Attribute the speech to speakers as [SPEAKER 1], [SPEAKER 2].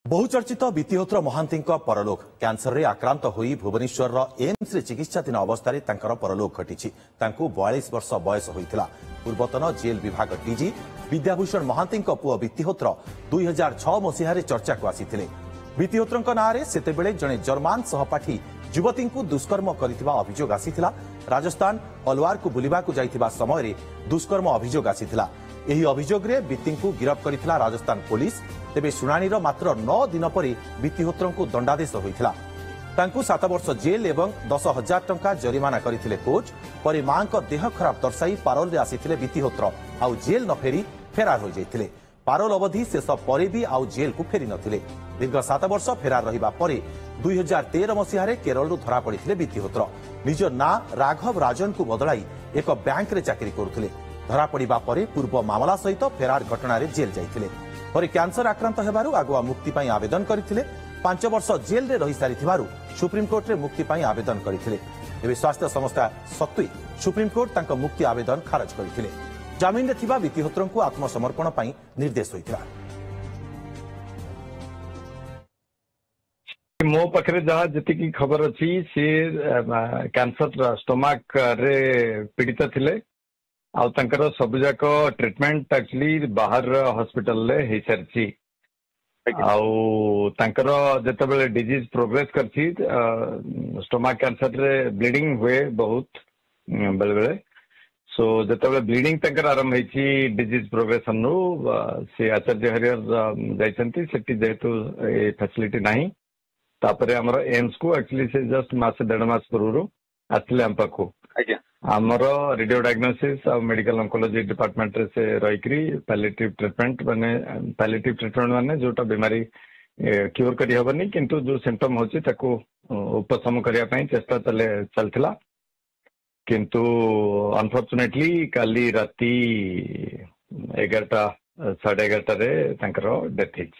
[SPEAKER 1] बहुचर्चित वित्तिहोत्र महांती परलोक कैंसर रे आक्रांत होई भुवनेश्वर एम्स रे चिकित्साधीन अवस्था परलोक घटी 42 वर्ष बयस होइथिला। पूर्वतन जेल विभाग डीजी विद्याभूषण महांती पुओ वित्तिहोत्र 2006 मसीह चर्चा को आसीथिले। वित्तिहोत्र नारे सेतेबेले जणे जर्मान सहपाठी युवती को दुष्कर्म करथिबा अभियोग आसीथिला। राजस्थान अलवार को बुलिबा को जाइथिबा समय रे दुष्कर्म अभियोग आसीथिला। एही अभियोग रे वित्ती को गिरफ्त करिथिला राजस्थान पुलिस। तेबे शुणानीर मात्र 9 दिन पर वित्तिहोत्र को दंडादेश होइथिला। तांकू 7 वर्ष जेल एवं 10,000 टंका जरिमाना करथिले कोर्ट। परे मां को देह खराब दर्शाई पारोल रे आसीथिले वित्तिहोत्र आउ जेल न फेरी फेरार हो जाइथिले। पारोल अवधि शेष परे भी आउ जेल को फेरी नथिले। दीर्घ 7 वर्ष फेरार रहिबा परे 2013 मसीह केरल धरा पड़िथिले वित्तिहोत्र। निज ना राघव राजन को बदलाई एक बैंक रे चाकरी करुथिले। धरा पड़िबा परे पूर्व मामला सहित फेरार घटना रे जेल जाइथिले। पर कैंसर आक्रांत हेबारु आगुआ मुक्ति पाई आवेदन करथिले। 5 वर्ष जेल रे रही सारिथिबारु सुप्रीम कोर्ट रे मुक्ति पाई आवेदन करथिले। एबे स्वास्थ्य समस्या सत्वे सुप्रीम कोर्ट तांको मुक्ति आवेदन खारज करथिले। जामिन रे थिबा वित्तिहोत्र को आत्मसमर्पण पाई निर्देश होइथिला।
[SPEAKER 2] मो पाखरे जहाँ जति खबर अच्छी सी कैंसर स्टोमाक रे पीड़ित थिले आउ तंकर सबुजाक ट्रीटमेंट एक्चुअली बाहर हॉस्पिटल ले हे सरची आउ तंकर जतबेले डिजीज प्रोग्रेस करची स्टोमाक कैंसर रे ब्लीडिंग हुए बहुत बेले बेले सो जतबेले ब्लीडिंग तंकर आरंभ हेची डिजीज प्रोग्रेशन नु से आचार्य हरियर जाइछंती सेठी जेतु ए फैसिलिटी नाही तापरे हमर एम्स को एक्चुअली से जस्ट मास 1.5 मास पूर्व आसले हम पाखो आमर रेडियो डायग्नोसिस और मेडिकल ऑन्कोलॉजी डिपार्टमेंट रे से रहीकरी पैलिएटिव ट्रीटमेंट माने जोटा बीमारी क्योर करी हबनी किंतु जो सिम्पटम होची ताको उपशम करिया पई चेष्टा चलथिला किंतु अनफॉर्चुनेटली काली राती 11:30 रे तांकर डेथ हिच।